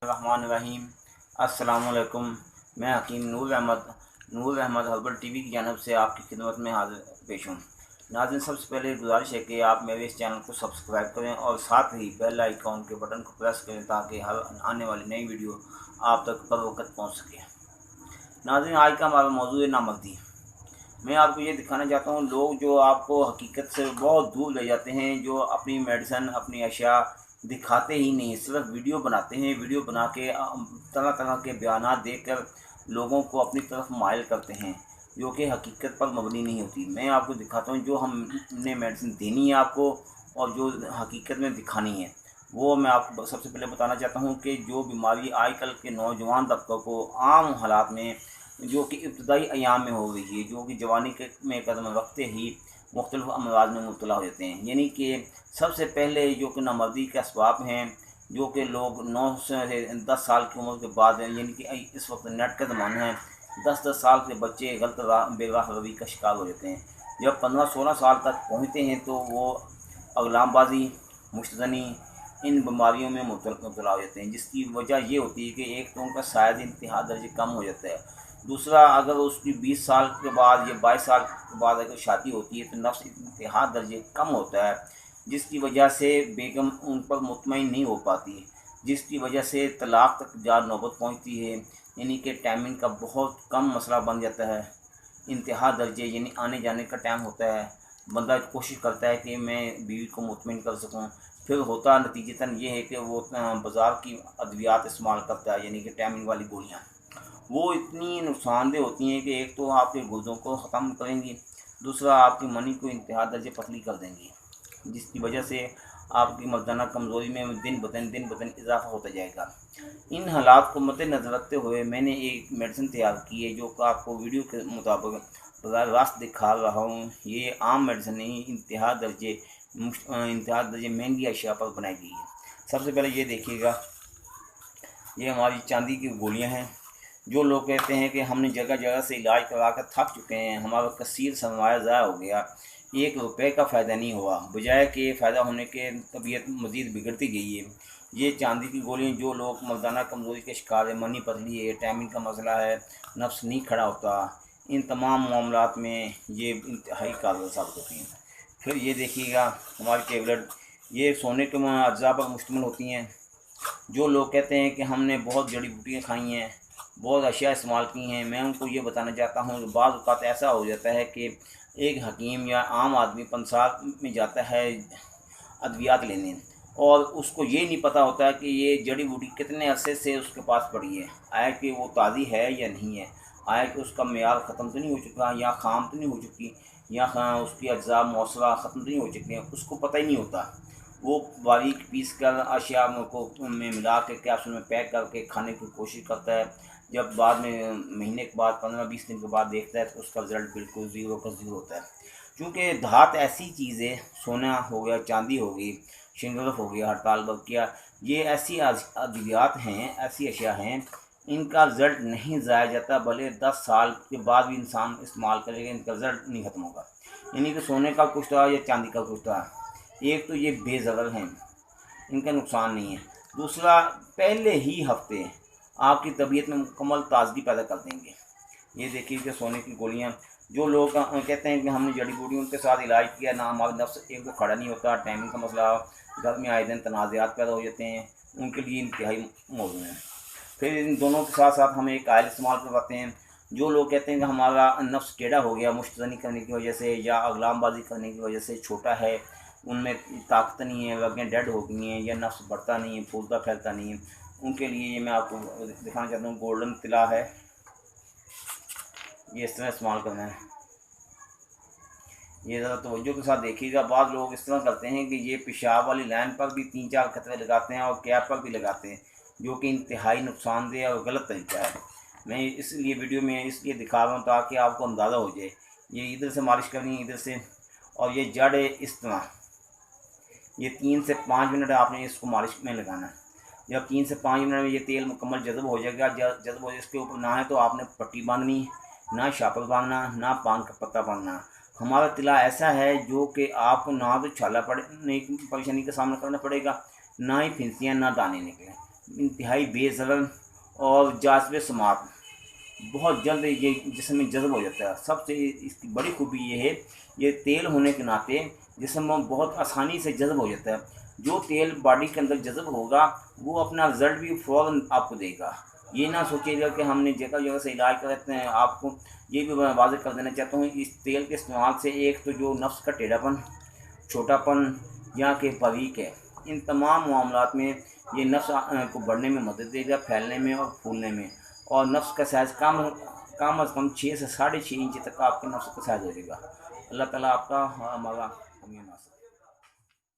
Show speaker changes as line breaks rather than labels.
रहीम। अस्सलामुअलैकुम। मैं हकीम नूर Ahmad herbal TV की जानब से आपकी खिदमत में हाजिर पेश हूँ। नाज़रीन, सबसे पहले गुजारिश है कि आप मेरे इस चैनल को सब्सक्राइब करें और साथ ही बेल आइकॉन के बटन को प्रेस करें ताकि हर आने वाली नई वीडियो आप तक बर वक्त पहुँच सके। नाज़रीन, आज का हमारा मौजूद है नामर्दी। मैं आपको ये दिखाना चाहता हूँ, लोग जो आपको हकीकत से बहुत दूर ले जाते हैं, जो अपनी मेडिसन अपनी अशिया दिखाते ही नहीं, सिर्फ वीडियो बनाते हैं। वीडियो बना के तरह तरह के बयानात देकर लोगों को अपनी तरफ माइल करते हैं, जो कि हकीकत पर मबनी नहीं होती। मैं आपको दिखाता हूँ जो हमने मेडिसिन देनी है आपको और जो हकीकत में दिखानी है, वो मैं आपको सबसे पहले बताना चाहता हूँ कि जो बीमारी आजकल के नौजवान तबकों को आम हालात में, जो कि इब्तदाई अयाम में हो गई है, जो कि जवानी के में कदम रखते ही मुख्तलिफ अमराज में मुब्तला हो जाते हैं। यानी कि सबसे पहले जो कि नामर्दी के असबाब हैं, जो कि लोग 9 से 10 साल की उम्र के बाद, यानी कि इस वक्त नेट का ज़माना है, 10-10 साल के बच्चे गलत बेराह रवि का शिकार हो जाते हैं। जब 15-16 साल तक पहुँचते हैं तो वो अगलामबाजी, मुश्तनी, इन बीमारियों में मुब्तला हो जाते हैं, जिसकी वजह ये होती है कि एक तो उनका शायद इंतहा दर्जे कम हो जाता है। दूसरा, अगर उसकी 20 साल के बाद या 22 साल के बाद अगर शादी होती है तो नफ्स इंतहा दर्जे कम होता है, जिसकी वजह से बेगम उन पर मुतमईन नहीं हो पाती, जिसकी वजह से तलाक़ तक जा नौबत पहुंचती है। यानी कि टाइमिंग का बहुत कम मसला बन जाता है। इंतहा दर्जे यानी आने जाने का टाइम होता है, बंदा कोशिश करता है कि मैं बीवी को मुतमईन कर सकूं, फिर होता नतीजतन ये है कि वो बाज़ार की अद्वियात इस्तेमाल करता है, यानी कि टाइमिंग वाली गोलियाँ। वो इतनी नुकसानदेह होती हैं कि एक तो आपके गुर्दों को ख़त्म करेंगी, दूसरा आपकी मनी को इंतहा दर्जे पतली कर देंगी, जिसकी वजह से आपकी मर्दाना कमज़ोरी में दिन ब दिन इजाफा होता जाएगा। इन हालात को मद्देनज़र रखते हुए मैंने एक मेडिसिन तैयार की है, जो कि आपको वीडियो के मुताबिक बराह रास्त दिखा रहा हूँ। ये आम मेडिसिन नहीं, इंतहा दर्जे महंगी अशिया पर बनाई गई है। सबसे पहले ये देखिएगा, ये हमारी चांदी की गोलियाँ हैं। जो लोग कहते हैं कि हमने जगह जगह से इलाज करा कर थक चुके हैं, हमारा कसीर सरमाया ज़ाया हो गया, 1 रुपये का फ़ायदा नहीं हुआ, बजाय कि फ़ायदा होने के तबीयत मज़ीद बिगड़ती गई है। ये चांदी की गोलियाँ, जो लोग मर्दाना कमज़ोरी के शिकार है, मनी पतली है, टाइमिंग का मसला है, नफ्स नहीं खड़ा होता, इन तमाम मामलात में ये इंतहाई कारगर साबित होती हैं। फिर ये देखिएगा हमारी टेबलेट, ये सोने के अज्जा पर मुश्तमिल होती हैं। जो लोग कहते हैं कि हमने बहुत जड़ी बूटियाँ खाई हैं, बहुत अशिया इस्तेमाल की हैं, मैं उनको ये बताना चाहता हूँ कि बाज़ औक़ात ऐसा हो जाता है कि एक हकीम या आम आदमी पंसार में जाता है अद्वियात लेने, और उसको ये नहीं पता होता कि ये जड़ी बूटी कितने अरसे से उसके पास पड़ी है, आया कि वो ताज़ी है या नहीं है, आया कि उसका मेयार ख़त्म तो नहीं हो चुका, या ख़ाम तो नहीं हो चुकी, या उसकी अज्जा मौसरा ख़त्म तो नहीं हो चुके हैं, उसको पता ही नहीं होता। वो बारीक पीस कर अशिया को में मिला के कैप्सूल में पैक करके खाने की कोशिश करता है। जब बाद में महीने के बाद 15-20 दिन के बाद देखता है तो उसका रिज़ल्ट बिल्कुल ज़ीरो का ज़ीरो होता है। क्योंकि धात ऐसी चीज़ है, सोना हो गया, चांदी हो गई, शिंगरफ हो गया, हड़ताल बकिया, ये ऐसी अद्वियात हैं, ऐसी अशिया हैं, इनका रिज़ल्ट नहीं ज़ाया जाता, भले 10 साल के बाद भी इंसान इस्तेमाल करेगा, इनका रिज़ल्ट नहीं ख़त्म होगा। यानी कि सोने का कुछ था या चांदी का कुछ था, एक तो ये बेज़रर हैं, इनका नुकसान नहीं है। दूसरा, पहले ही हफ्ते आपकी तबीयत में मुकम्मल ताज़गी पैदा कर देंगे। ये देखिए कि सोने की गोलियाँ, जो लोग कहते हैं कि हमने जड़ी बूटियों के साथ इलाज किया, ना हमारा नफ्स एक तो खड़ा नहीं होता, टाइमिंग का मसला, घर में आए दिन तनाज़ात पैदा हो जाते हैं, उनके लिए इंतहाई मौजूद है। फिर इन दोनों के साथ साथ हम एक आयल इस्तेमाल करवाते हैं। जो लोग कहते हैं कि हमारा नफ्स टेढ़ा हो गया मुश्तनी करने की वजह से या अगलामबाजी करने की वजह से, छोटा है, उनमें ताकत नहीं है, रगें डेड हो गई हैं, या नफ्स बढ़ता नहीं है, फूलता फैलता नहीं है, उनके लिए ये मैं आपको दिखाना चाहता हूँ। गोल्डन तिला है, ये इस तरह इस्तेमाल करना है। ये ज़रा तवज्जो के साथ देखिएगा। बाद लोग इस तरह करते हैं कि ये पेशाब वाली लाइन पर भी 3-4 कतरे लगाते हैं और कैप पर भी लगाते हैं, जो कि इंतहाई नुकसानदेह और गलत तरीका है। मैं इसलिए वीडियो में इसलिए दिखा रहा हूँ ताकि आपको अंदाज़ा हो जाए। ये इधर से मालिश करनी है, इधर से, और ये जड़ है इस तरह, ये 3 से 5 मिनट आपने इसको मालिश में लगाना है। जब 3 से 5 मिनट में ये तेल मुकम्मल जज़ब हो जाएगा, जज़ब हो, इसके ऊपर ना है तो आपने पट्टी बांधनी, ना शापर बांधना, ना पान का पत्ता बांधना। हमारा तिला ऐसा है जो कि आपको ना तो छाला पड़ने की परेशानी का सामना करना पड़ेगा, ना ही फिंसियाँ, ना दाने निकलें। انتہائی بے ضرر اور جاذب سماعت، بہت جلد یہ جسم میں جذب ہو جاتا ہے۔ سب سے اس کی بڑی خوبی یہ ہے، یہ تیل ہونے کے ناطے جسم میں بہت آسانی سے جذب ہو جاتا ہے۔ جو تیل باڈی کے اندر جذب ہوگا وہ اپنا رزلٹ بھی فوراً آپ کو دے گا۔ یہ نہ سوچیے گا کہ ہم نے جگہ جگہ سے علاج کرتے ہیں۔ آپ کو یہ بھی میں واضح کر دینا چاہتا ہوں، اس تیل کے استعمال سے ایک تو جو نفس کا ٹیڑھا پن، چھوٹا پن یا کہ باریک ہے، ان تمام معاملات میں یہ نفس کو بڑھنے میں مدد دے گا، پھیلنے میں اور پھولنے میں، اور نفس کا سائز کم از کم 6 سے 6.5 انچ تک آپ کے نفس کا سائز ہو جائے گا۔ اللہ تعالیٰ آپ کا ہمارا حامی و ناصر۔